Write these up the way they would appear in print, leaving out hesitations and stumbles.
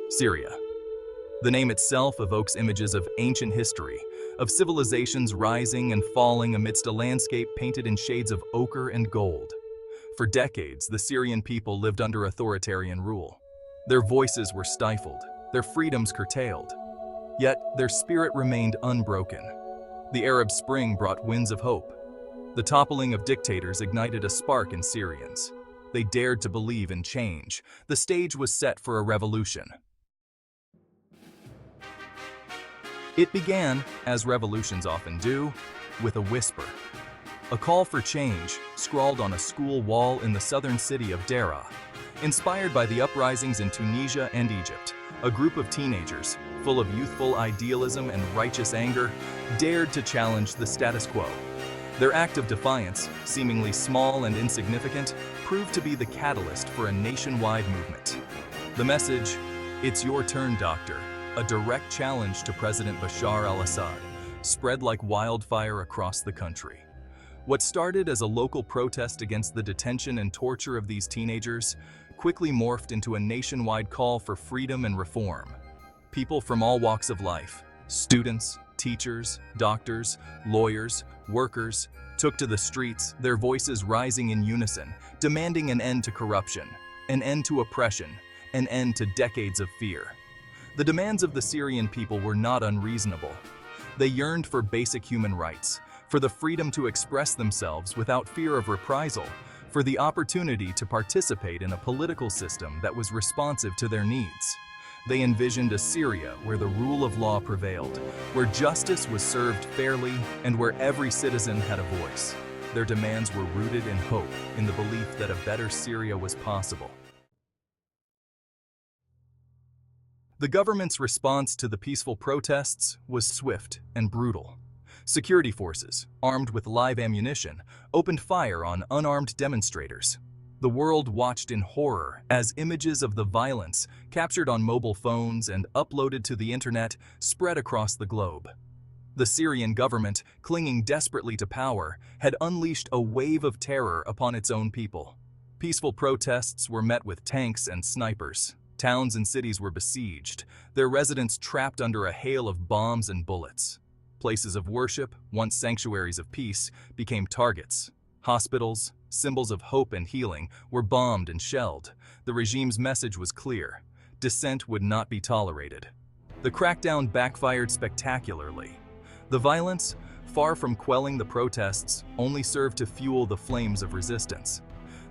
Syria. The name itself evokes images of ancient history, of civilizations rising and falling amidst a landscape painted in shades of ochre and gold. For decades, the Syrian people lived under authoritarian rule. Their voices were stifled, their freedoms curtailed. Yet, their spirit remained unbroken. The Arab Spring brought winds of hope. The toppling of dictators ignited a spark in Syrians. They dared to believe in change. The stage was set for a revolution. It began, as revolutions often do, with a whisper. A call for change, scrawled on a school wall in the southern city of Daraa. Inspired by the uprisings in Tunisia and Egypt, a group of teenagers, full of youthful idealism and righteous anger, dared to challenge the status quo. Their act of defiance, seemingly small and insignificant, proved to be the catalyst for a nationwide movement. The message, "It's your turn, doctor," a direct challenge to President Bashar al-Assad, spread like wildfire across the country. What started as a local protest against the detention and torture of these teenagers quickly morphed into a nationwide call for freedom and reform. People from all walks of life, students, teachers, doctors, lawyers, workers, took to the streets, their voices rising in unison, demanding an end to corruption, an end to oppression, an end to decades of fear. The demands of the Syrian people were not unreasonable. They yearned for basic human rights, for the freedom to express themselves without fear of reprisal, for the opportunity to participate in a political system that was responsive to their needs. They envisioned a Syria where the rule of law prevailed, where justice was served fairly, and where every citizen had a voice. Their demands were rooted in hope, in the belief that a better Syria was possible. The government's response to the peaceful protests was swift and brutal. Security forces, armed with live ammunition, opened fire on unarmed demonstrators. The world watched in horror as images of the violence, captured on mobile phones and uploaded to the internet, spread across the globe. The Syrian government, clinging desperately to power, had unleashed a wave of terror upon its own people. Peaceful protests were met with tanks and snipers. Towns and cities were besieged, their residents trapped under a hail of bombs and bullets. Places of worship, once sanctuaries of peace, became targets. Hospitals, symbols of hope and healing, were bombed and shelled. The regime's message was clear: dissent would not be tolerated. The crackdown backfired spectacularly. The violence, far from quelling the protests, only served to fuel the flames of resistance.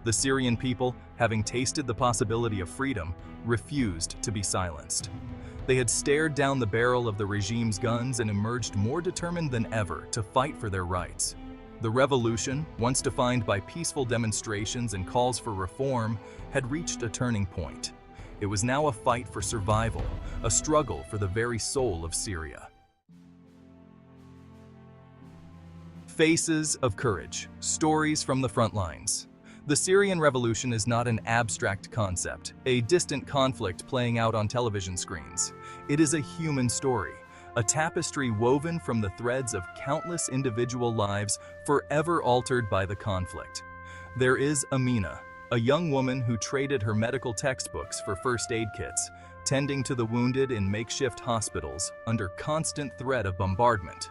The Syrian people, having tasted the possibility of freedom, refused to be silenced. They had stared down the barrel of the regime's guns and emerged more determined than ever to fight for their rights. The revolution, once defined by peaceful demonstrations and calls for reform, had reached a turning point. It was now a fight for survival, a struggle for the very soul of Syria. Faces of courage, stories from the front lines. The Syrian Revolution is not an abstract concept, a distant conflict playing out on television screens. It is a human story, a tapestry woven from the threads of countless individual lives forever altered by the conflict. There is Amina, a young woman who traded her medical textbooks for first aid kits, tending to the wounded in makeshift hospitals under constant threat of bombardment.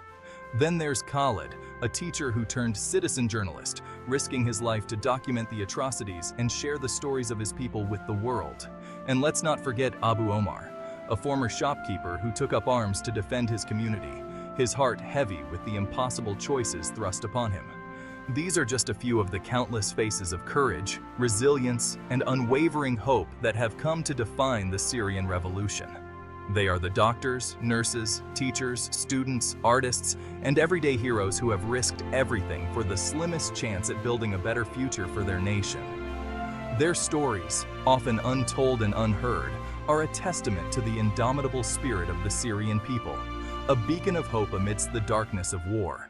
Then there's Khalid, a teacher who turned citizen journalist, risking his life to document the atrocities and share the stories of his people with the world. And let's not forget Abu Omar, a former shopkeeper who took up arms to defend his community, his heart heavy with the impossible choices thrust upon him. These are just a few of the countless faces of courage, resilience, and unwavering hope that have come to define the Syrian Revolution. They are the doctors, nurses, teachers, students, artists, and everyday heroes who have risked everything for the slimmest chance at building a better future for their nation. Their stories, often untold and unheard, are a testament to the indomitable spirit of the Syrian people, a beacon of hope amidst the darkness of war.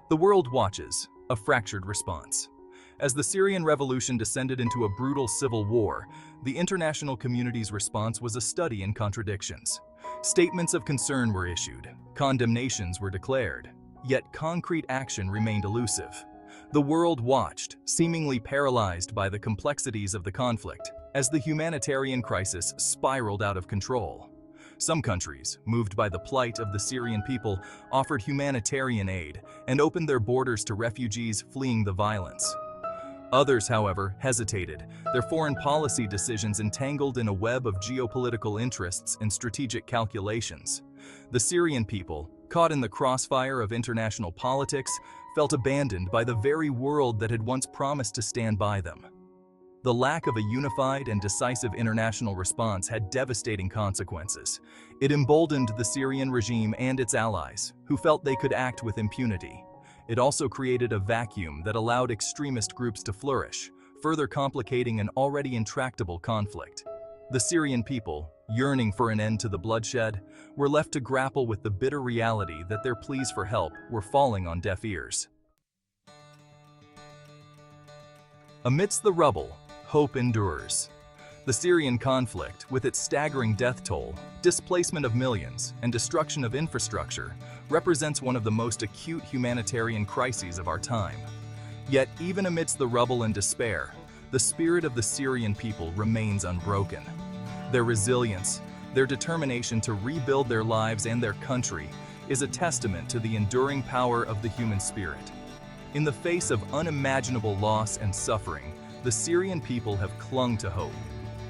The world watches, a fractured response. As the Syrian Revolution descended into a brutal civil war, the international community's response was a study in contradictions. Statements of concern were issued, condemnations were declared, yet concrete action remained elusive. The world watched, seemingly paralyzed by the complexities of the conflict, as the humanitarian crisis spiraled out of control. Some countries, moved by the plight of the Syrian people, offered humanitarian aid and opened their borders to refugees fleeing the violence. Others, however, hesitated, their foreign policy decisions entangled in a web of geopolitical interests and strategic calculations. The Syrian people, caught in the crossfire of international politics, felt abandoned by the very world that had once promised to stand by them. The lack of a unified and decisive international response had devastating consequences. It emboldened the Syrian regime and its allies, who felt they could act with impunity. It also created a vacuum that allowed extremist groups to flourish, further complicating an already intractable conflict. The Syrian people, yearning for an end to the bloodshed, were left to grapple with the bitter reality that their pleas for help were falling on deaf ears. Amidst the rubble, hope endures. The Syrian conflict, with its staggering death toll, displacement of millions, and destruction of infrastructure, represents one of the most acute humanitarian crises of our time. Yet, even amidst the rubble and despair, the spirit of the Syrian people remains unbroken. Their resilience, their determination to rebuild their lives and their country, is a testament to the enduring power of the human spirit. In the face of unimaginable loss and suffering, the Syrian people have clung to hope.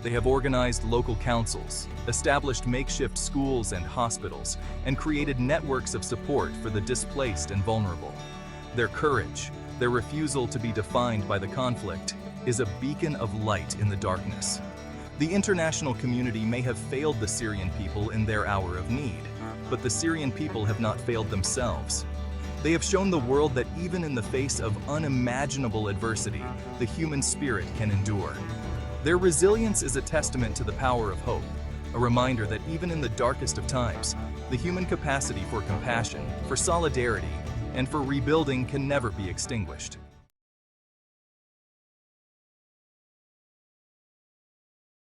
They have organized local councils, established makeshift schools and hospitals, and created networks of support for the displaced and vulnerable. Their courage, their refusal to be defined by the conflict, is a beacon of light in the darkness. The international community may have failed the Syrian people in their hour of need, but the Syrian people have not failed themselves. They have shown the world that even in the face of unimaginable adversity, the human spirit can endure. Their resilience is a testament to the power of hope, a reminder that even in the darkest of times, the human capacity for compassion, for solidarity, and for rebuilding can never be extinguished.